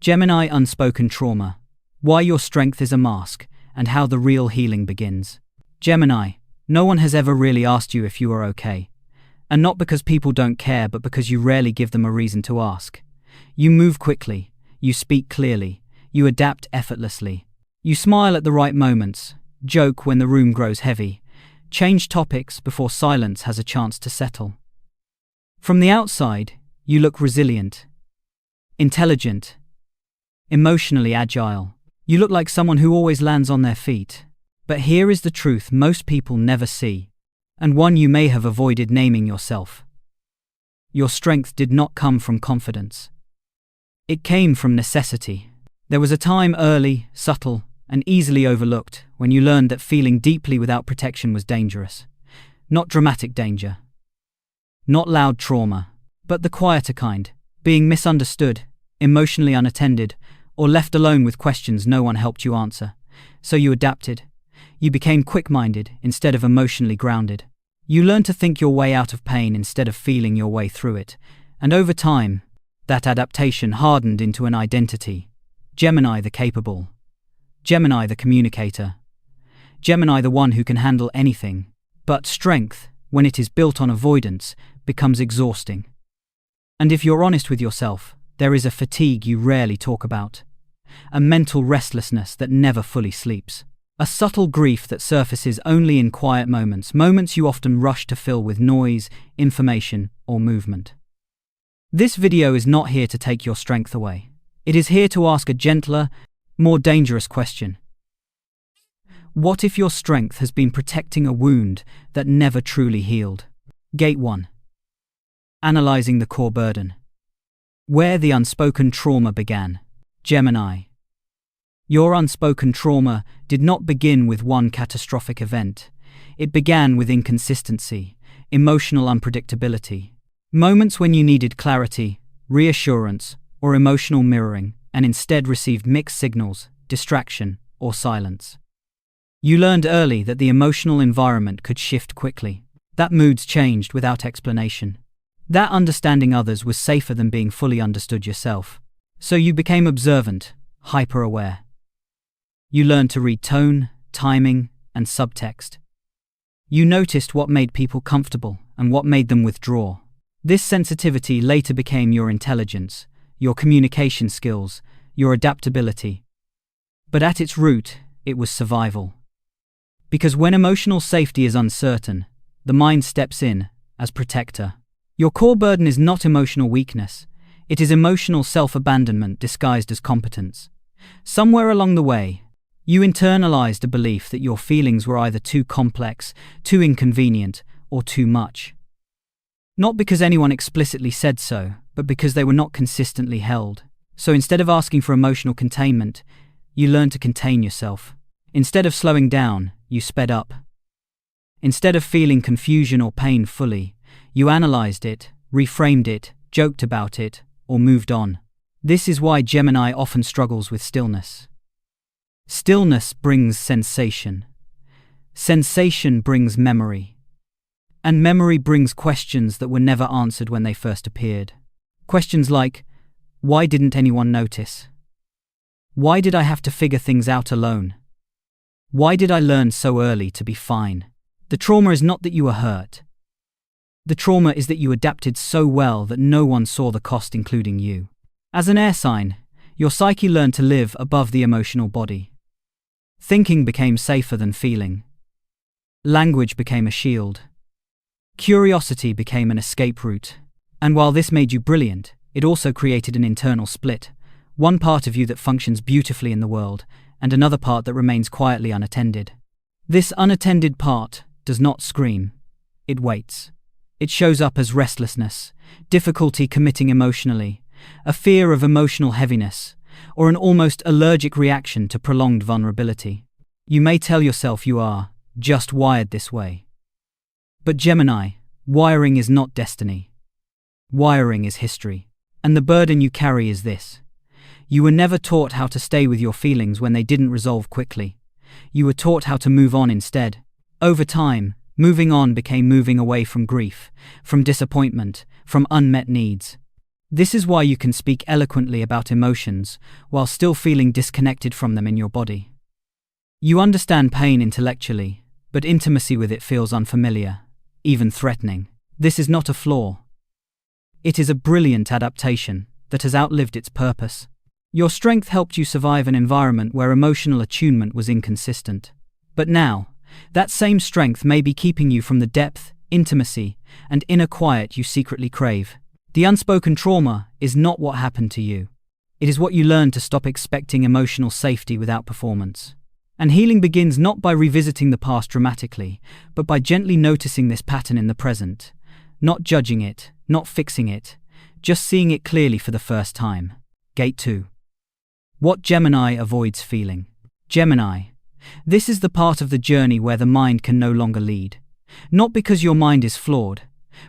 Gemini Unspoken Trauma. Why your strength is a mask, and how the real healing begins. Gemini, no one has ever really asked you if you are okay. And not because people don't care, but because you rarely give them a reason to ask. You move quickly, you speak clearly, you adapt effortlessly. You smile at the right moments, joke when the room grows heavy, change topics before silence has a chance to settle. From the outside, you look resilient, intelligent, emotionally agile. You look like someone who always lands on their feet. But here is the truth most people never see, and one you may have avoided naming yourself. Your strength did not come from confidence. It came from necessity. There was a time early, subtle, and easily overlooked when you learned that feeling deeply without protection was dangerous. Not dramatic danger. Not loud trauma, but the quieter kind, being misunderstood, emotionally unattended, or left alone with questions no one helped you answer. So you adapted. You became quick-minded instead of emotionally grounded. You learned to think your way out of pain instead of feeling your way through it. And over time, that adaptation hardened into an identity. Gemini the capable. Gemini the communicator. Gemini the one who can handle anything. But strength, when it is built on avoidance, becomes exhausting. And if you're honest with yourself, there is a fatigue you rarely talk about. A mental restlessness that never fully sleeps. A subtle grief that surfaces only in quiet moments you often rush to fill with noise, information, or movement. This video is not here to take your strength away. It is here to ask a gentler, more dangerous question. What if your strength has been protecting a wound that never truly healed? Gate 1. Analyzing the core burden. Where the unspoken trauma began. Gemini. Your unspoken trauma did not begin with one catastrophic event. It began with inconsistency, emotional unpredictability. Moments when you needed clarity, reassurance, or emotional mirroring, and instead received mixed signals, distraction, or silence. You learned early that the emotional environment could shift quickly, that moods changed without explanation, that understanding others was safer than being fully understood yourself. So you became observant, hyper-aware. You learned to read tone, timing, and subtext. You noticed what made people comfortable and what made them withdraw. This sensitivity later became your intelligence, your communication skills, your adaptability. But at its root, it was survival. Because when emotional safety is uncertain, the mind steps in as protector. Your core burden is not emotional weakness. It is emotional self-abandonment disguised as competence. Somewhere along the way, you internalized a belief that your feelings were either too complex, too inconvenient, or too much. Not because anyone explicitly said so, but because they were not consistently held. So instead of asking for emotional containment, you learned to contain yourself. Instead of slowing down, you sped up. Instead of feeling confusion or pain fully, you analyzed it, reframed it, joked about it, or moved on. This is why Gemini often struggles with stillness. Stillness brings sensation. Sensation brings memory. And memory brings questions that were never answered when they first appeared. Questions like, why didn't anyone notice? Why did I have to figure things out alone? Why did I learn so early to be fine? The trauma is not that you were hurt. The trauma is that you adapted so well that no one saw the cost, including you. As an air sign, your psyche learned to live above the emotional body. Thinking became safer than feeling. Language became a shield. Curiosity became an escape route. And while this made you brilliant, it also created an internal split. One part of you that functions beautifully in the world, and another part that remains quietly unattended. This unattended part does not scream. It waits. It shows up as restlessness, difficulty committing emotionally, a fear of emotional heaviness, or an almost allergic reaction to prolonged vulnerability. You may tell yourself you are just wired this way. But Gemini, wiring is not destiny. Wiring is history. And the burden you carry is this. You were never taught how to stay with your feelings when they didn't resolve quickly. You were taught how to move on instead. Over time, moving on became moving away from grief, from disappointment, from unmet needs. This is why you can speak eloquently about emotions while still feeling disconnected from them in your body. You understand pain intellectually, but intimacy with it feels unfamiliar, even threatening. This is not a flaw. It is a brilliant adaptation that has outlived its purpose. Your strength helped you survive an environment where emotional attunement was inconsistent. But now, that same strength may be keeping you from the depth, intimacy, and inner quiet you secretly crave. The unspoken trauma is not what happened to you. It is what you learned to stop expecting emotional safety without performance. And healing begins not by revisiting the past dramatically, but by gently noticing this pattern in the present. Not judging it, not fixing it, just seeing it clearly for the first time. Gate 2. What Gemini avoids feeling. Gemini. This is the part of the journey where the mind can no longer lead. Not because your mind is flawed,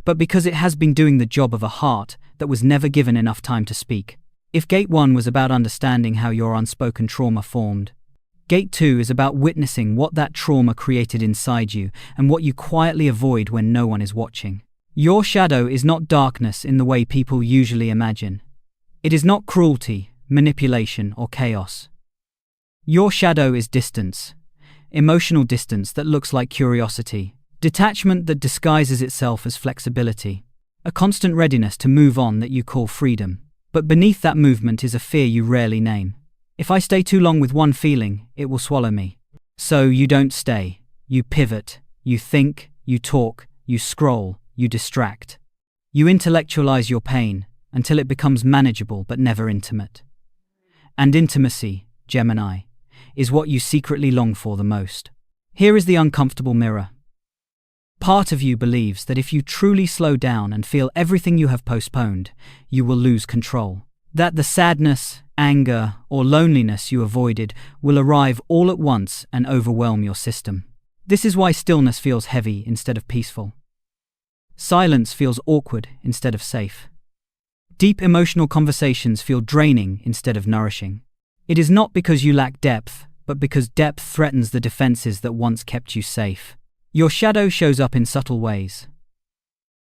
but because it has been doing the job of a heart that was never given enough time to speak. If Gate 1 was about understanding how your unspoken trauma formed, Gate 2 is about witnessing what that trauma created inside you and what you quietly avoid when no one is watching. Your shadow is not darkness in the way people usually imagine. It is not cruelty, manipulation, or chaos. Your shadow is distance, emotional distance that looks like curiosity, detachment that disguises itself as flexibility, a constant readiness to move on that you call freedom. But beneath that movement is a fear you rarely name. If I stay too long with one feeling, it will swallow me. So you don't stay. You pivot, you think, you talk, you scroll, you distract. You intellectualize your pain until it becomes manageable but never intimate. And intimacy, Gemini, is what you secretly long for the most. Here is the uncomfortable mirror. Part of you believes that if you truly slow down and feel everything you have postponed, you will lose control. That the sadness, anger, or loneliness you avoided will arrive all at once and overwhelm your system. This is why stillness feels heavy instead of peaceful. Silence feels awkward instead of safe. Deep emotional conversations feel draining instead of nourishing. It is not because you lack depth, but because depth threatens the defenses that once kept you safe. Your shadow shows up in subtle ways.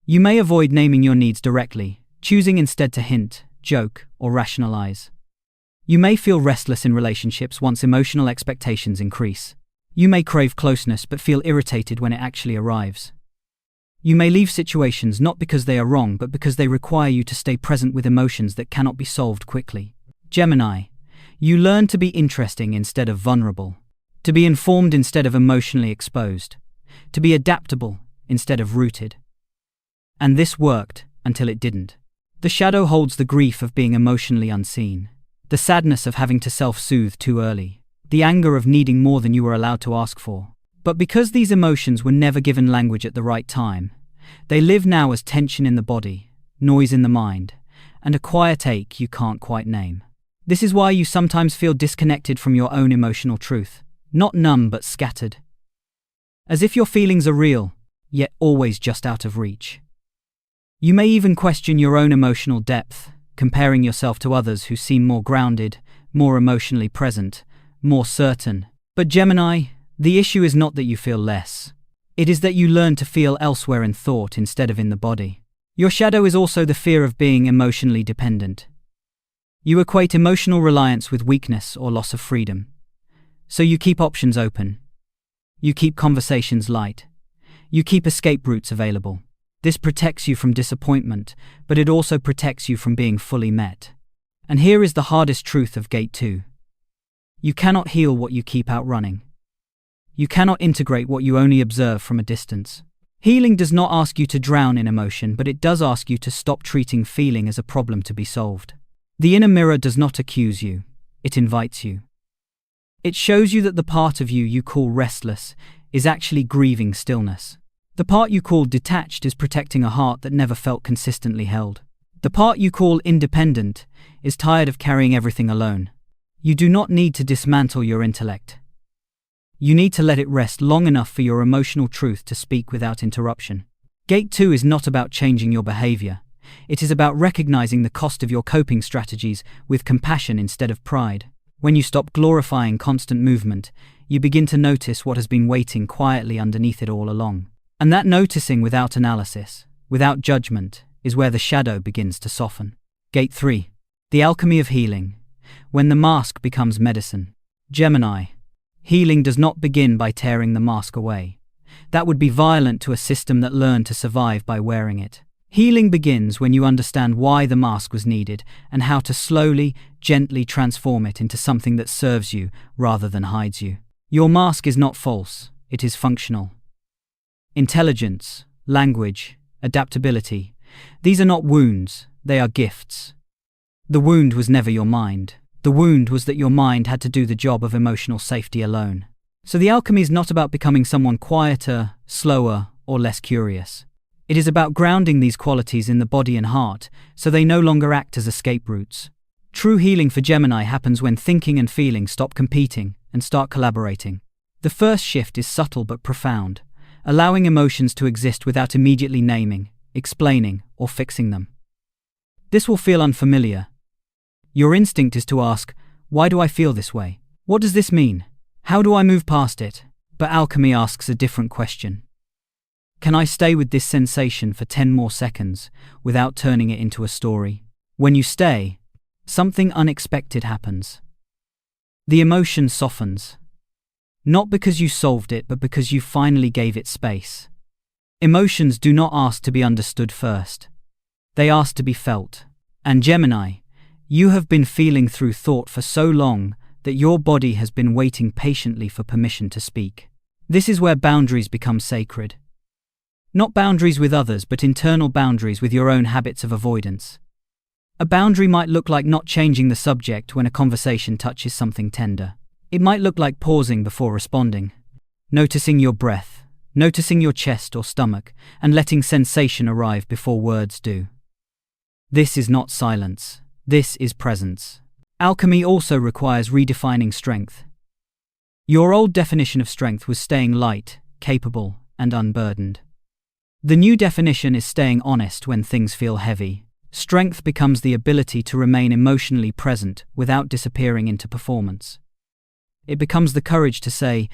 You may avoid naming your needs directly, choosing instead to hint, joke, or rationalize. You may feel restless in relationships once emotional expectations increase. You may crave closeness but feel irritated when it actually arrives. You may leave situations not because they are wrong but because they require you to stay present with emotions that cannot be solved quickly. Gemini, you learn to be interesting instead of vulnerable, to be informed instead of emotionally exposed, to be adaptable instead of rooted. And this worked until it didn't. The shadow holds the grief of being emotionally unseen, the sadness of having to self-soothe too early, the anger of needing more than you were allowed to ask for. But because these emotions were never given language at the right time, they live now as tension in the body, noise in the mind, and a quiet ache you can't quite name. This is why you sometimes feel disconnected from your own emotional truth, not numb but scattered. As if your feelings are real, yet always just out of reach. You may even question your own emotional depth, comparing yourself to others who seem more grounded, more emotionally present, more certain. But Gemini, the issue is not that you feel less. It is that you learn to feel elsewhere in thought instead of in the body. Your shadow is also the fear of being emotionally dependent. You equate emotional reliance with weakness or loss of freedom. So you keep options open. You keep conversations light. You keep escape routes available. This protects you from disappointment, but it also protects you from being fully met. And here is the hardest truth of Gate 2. You cannot heal what you keep outrunning. You cannot integrate what you only observe from a distance. Healing does not ask you to drown in emotion, but it does ask you to stop treating feeling as a problem to be solved. The inner mirror does not accuse you, it invites you. It shows you that the part of you call restless is actually grieving stillness. The part you call detached is protecting a heart that never felt consistently held. The part you call independent is tired of carrying everything alone. You do not need to dismantle your intellect. You need to let it rest long enough for your emotional truth to speak without interruption. Gate 2 is not about changing your behavior. It is about recognizing the cost of your coping strategies with compassion instead of pride. When you stop glorifying constant movement, you begin to notice what has been waiting quietly underneath it all along. And that noticing without analysis, without judgment, is where the shadow begins to soften. Gate 3. The alchemy of healing. When the mask becomes medicine. Gemini. Healing does not begin by tearing the mask away. That would be violent to a system that learned to survive by wearing it. Healing begins when you understand why the mask was needed and how to slowly, gently transform it into something that serves you rather than hides you. Your mask is not false, it is functional. Intelligence, language, adaptability. These are not wounds, they are gifts. The wound was never your mind. The wound was that your mind had to do the job of emotional safety alone. So the alchemy is not about becoming someone quieter, slower, or less curious. It is about grounding these qualities in the body and heart, so they no longer act as escape routes. True healing for Gemini happens when thinking and feeling stop competing and start collaborating. The first shift is subtle but profound, allowing emotions to exist without immediately naming, explaining, or fixing them. This will feel unfamiliar. Your instinct is to ask, why do I feel this way? What does this mean? How do I move past it? But alchemy asks a different question. Can I stay with this sensation for 10 more seconds without turning it into a story? When you stay, something unexpected happens. The emotion softens. Not because you solved it, but because you finally gave it space. Emotions do not ask to be understood first. They ask to be felt. And Gemini, you have been feeling through thought for so long that your body has been waiting patiently for permission to speak. This is where boundaries become sacred. Not boundaries with others, but internal boundaries with your own habits of avoidance. A boundary might look like not changing the subject when a conversation touches something tender. It might look like pausing before responding, noticing your breath, noticing your chest or stomach, and letting sensation arrive before words do. This is not silence. This is presence. Alchemy also requires redefining strength. Your old definition of strength was staying light, capable, and unburdened. The new definition is staying honest when things feel heavy. Strength becomes the ability to remain emotionally present without disappearing into performance. It becomes the courage to say,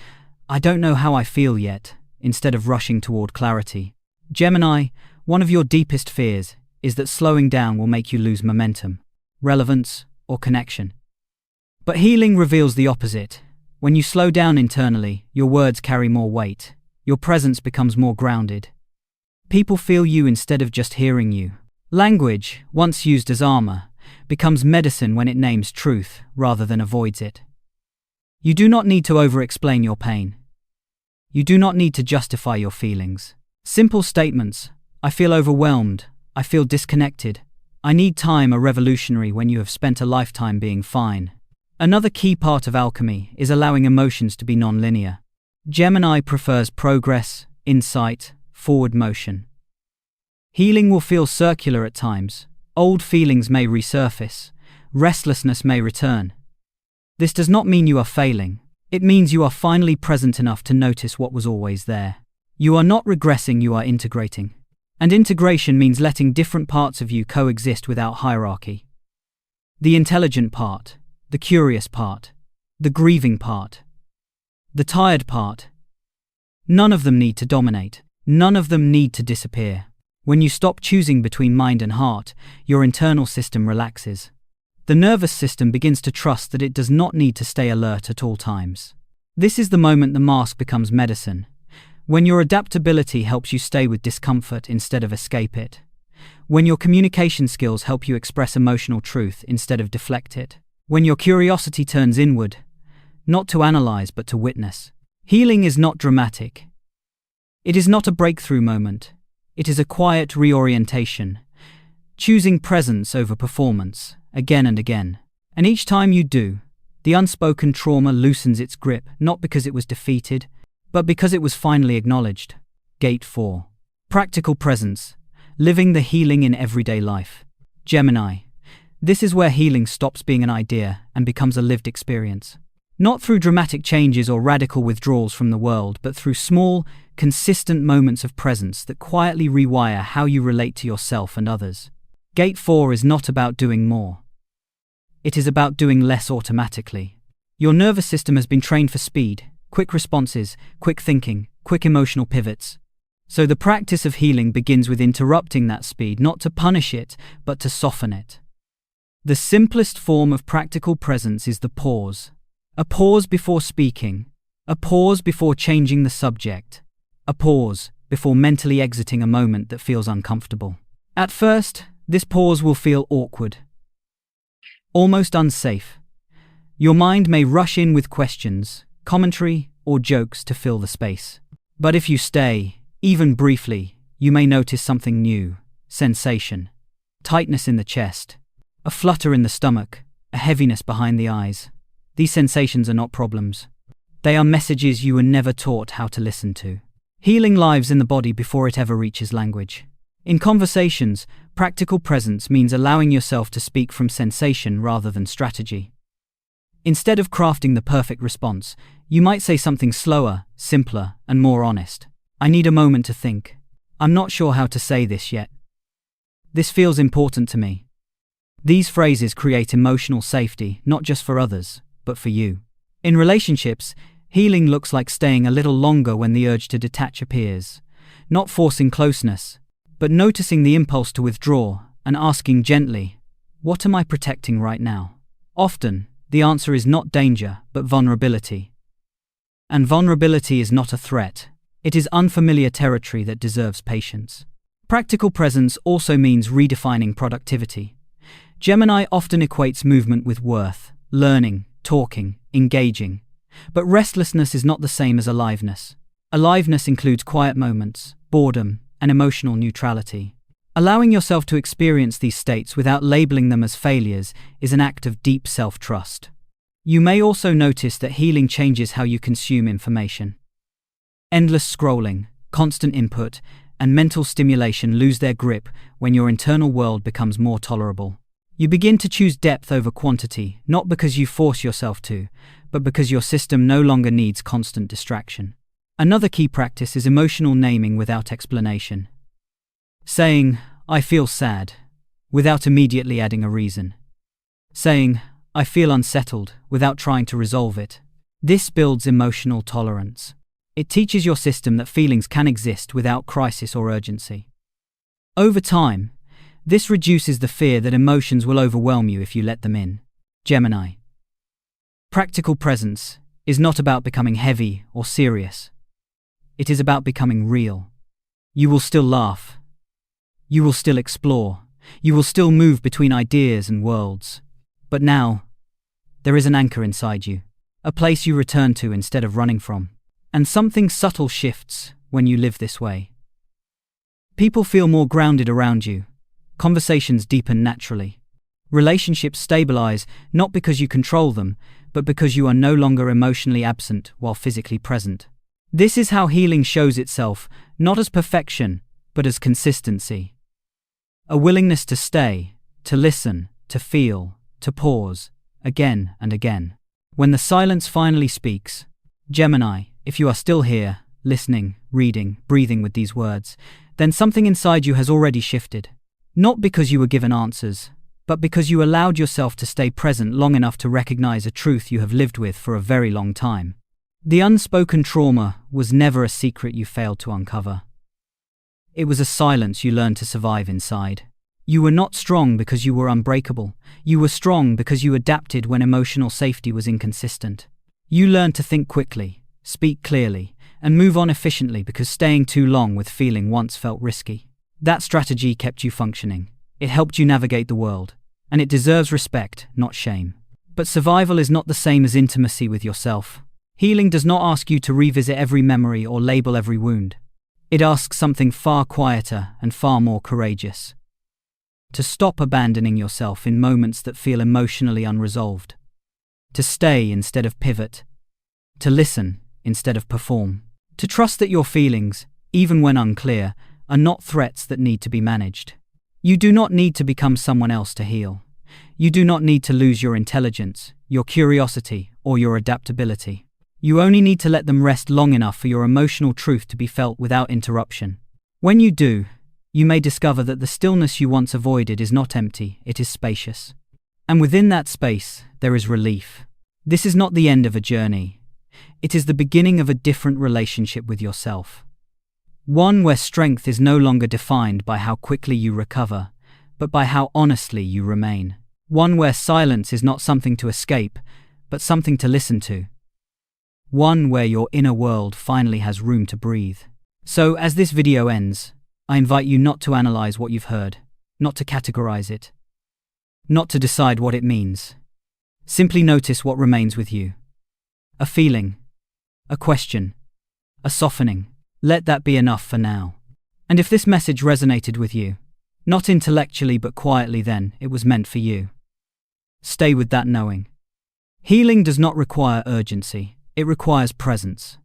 I don't know how I feel yet, instead of rushing toward clarity. Gemini, one of your deepest fears is that slowing down will make you lose momentum, relevance, or connection. But healing reveals the opposite. When you slow down internally, your words carry more weight. Your presence becomes more grounded. People feel you instead of just hearing you. Language, once used as armor, becomes medicine when it names truth rather than avoids it. You do not need to over-explain your pain. You do not need to justify your feelings. Simple statements, I feel overwhelmed, I feel disconnected, I need time, are revolutionary when you have spent a lifetime being fine. Another key part of alchemy is allowing emotions to be non-linear. Gemini prefers progress, insight, forward motion. Healing will feel circular at times. Old feelings may resurface. Restlessness may return. This does not mean you are failing. It means you are finally present enough to notice what was always there. You are not regressing, you are integrating. And integration means letting different parts of you coexist without hierarchy. The intelligent part, the curious part, the grieving part, the tired part. None of them need to dominate. None of them need to disappear. When you stop choosing between mind and heart, your internal system relaxes. The nervous system begins to trust that it does not need to stay alert at all times. This is the moment the mask becomes medicine. When your adaptability helps you stay with discomfort instead of escape it. When your communication skills help you express emotional truth instead of deflect it. When your curiosity turns inward, not to analyze but to witness. Healing is not dramatic. It is not a breakthrough moment. It is a quiet reorientation, choosing presence over performance, again and again. And each time you do, the unspoken trauma loosens its grip, not because it was defeated, but because it was finally acknowledged. Gate 4. Practical presence, living the healing in everyday life. Gemini. This is where healing stops being an idea and becomes a lived experience. Not through dramatic changes or radical withdrawals from the world, but through small, consistent moments of presence that quietly rewire how you relate to yourself and others. Gate 4 is not about doing more. It is about doing less automatically. Your nervous system has been trained for speed, quick responses, quick thinking, quick emotional pivots. So the practice of healing begins with interrupting that speed, not to punish it, but to soften it. The simplest form of practical presence is the pause. A pause before speaking, a pause before changing the subject, a pause before mentally exiting a moment that feels uncomfortable. At first, this pause will feel awkward, almost unsafe. Your mind may rush in with questions, commentary, or jokes to fill the space. But if you stay, even briefly, you may notice something new: sensation, tightness in the chest, a flutter in the stomach, a heaviness behind the eyes. These sensations are not problems. They are messages you were never taught how to listen to. Healing lives in the body before it ever reaches language. In conversations, practical presence means allowing yourself to speak from sensation rather than strategy. Instead of crafting the perfect response, you might say something slower, simpler, and more honest. I need a moment to think. I'm not sure how to say this yet. This feels important to me. These phrases create emotional safety, not just for others, but for you. In relationships, healing looks like staying a little longer when the urge to detach appears, not forcing closeness, but noticing the impulse to withdraw and asking gently, what am I protecting right now? Often, the answer is not danger, but vulnerability. And vulnerability is not a threat. It is unfamiliar territory that deserves patience. Practical presence also means redefining productivity. Gemini often equates movement with worth, learning, talking, engaging. But restlessness is not the same as aliveness. Aliveness includes quiet moments, boredom, and emotional neutrality. Allowing yourself to experience these states without labeling them as failures is an act of deep self-trust. You may also notice that healing changes how you consume information. Endless scrolling, constant input, and mental stimulation lose their grip when your internal world becomes more tolerable. You begin to choose depth over quantity, not because you force yourself to, but because your system no longer needs constant distraction. Another key practice is emotional naming without explanation. Saying, I feel sad, without immediately adding a reason. Saying, I feel unsettled, without trying to resolve it. This builds emotional tolerance. It teaches your system that feelings can exist without crisis or urgency. Over time, this reduces the fear that emotions will overwhelm you if you let them in. Gemini. Practical presence is not about becoming heavy or serious. It is about becoming real. You will still laugh. You will still explore. You will still move between ideas and worlds. But now, there is an anchor inside you, a place you return to instead of running from. And something subtle shifts when you live this way. People feel more grounded around you. Conversations deepen naturally. Relationships stabilize not because you control them, but because you are no longer emotionally absent while physically present. This is how healing shows itself, not as perfection, but as consistency. A willingness to stay, to listen, to feel, to pause, again and again. When the silence finally speaks, Gemini, if you are still here, listening, reading, breathing with these words, then something inside you has already shifted. Not because you were given answers, but because you allowed yourself to stay present long enough to recognize a truth you have lived with for a very long time. The unspoken trauma was never a secret you failed to uncover. It was a silence you learned to survive inside. You were not strong because you were unbreakable. You were strong because you adapted when emotional safety was inconsistent. You learned to think quickly, speak clearly, and move on efficiently because staying too long with feeling once felt risky. That strategy kept you functioning. It helped you navigate the world, and it deserves respect, not shame. But survival is not the same as intimacy with yourself. Healing does not ask you to revisit every memory or label every wound. It asks something far quieter and far more courageous. To stop abandoning yourself in moments that feel emotionally unresolved. To stay instead of pivot. To listen instead of perform. To trust that your feelings, even when unclear, are not threats that need to be managed. You do not need to become someone else to heal. You do not need to lose your intelligence, your curiosity, or your adaptability. You only need to let them rest long enough for your emotional truth to be felt without interruption. When you do, you may discover that the stillness you once avoided is not empty, it is spacious. And within that space, there is relief. This is not the end of a journey. It is the beginning of a different relationship with yourself. One where strength is no longer defined by how quickly you recover, but by how honestly you remain. One where silence is not something to escape, but something to listen to. One where your inner world finally has room to breathe. So, as this video ends, I invite you not to analyze what you've heard, not to categorize it, not to decide what it means. Simply notice what remains with you. A feeling, a question, a softening. Let that be enough for now. And if this message resonated with you, not intellectually but quietly, then it was meant for you. Stay with that knowing. Healing does not require urgency, it requires presence.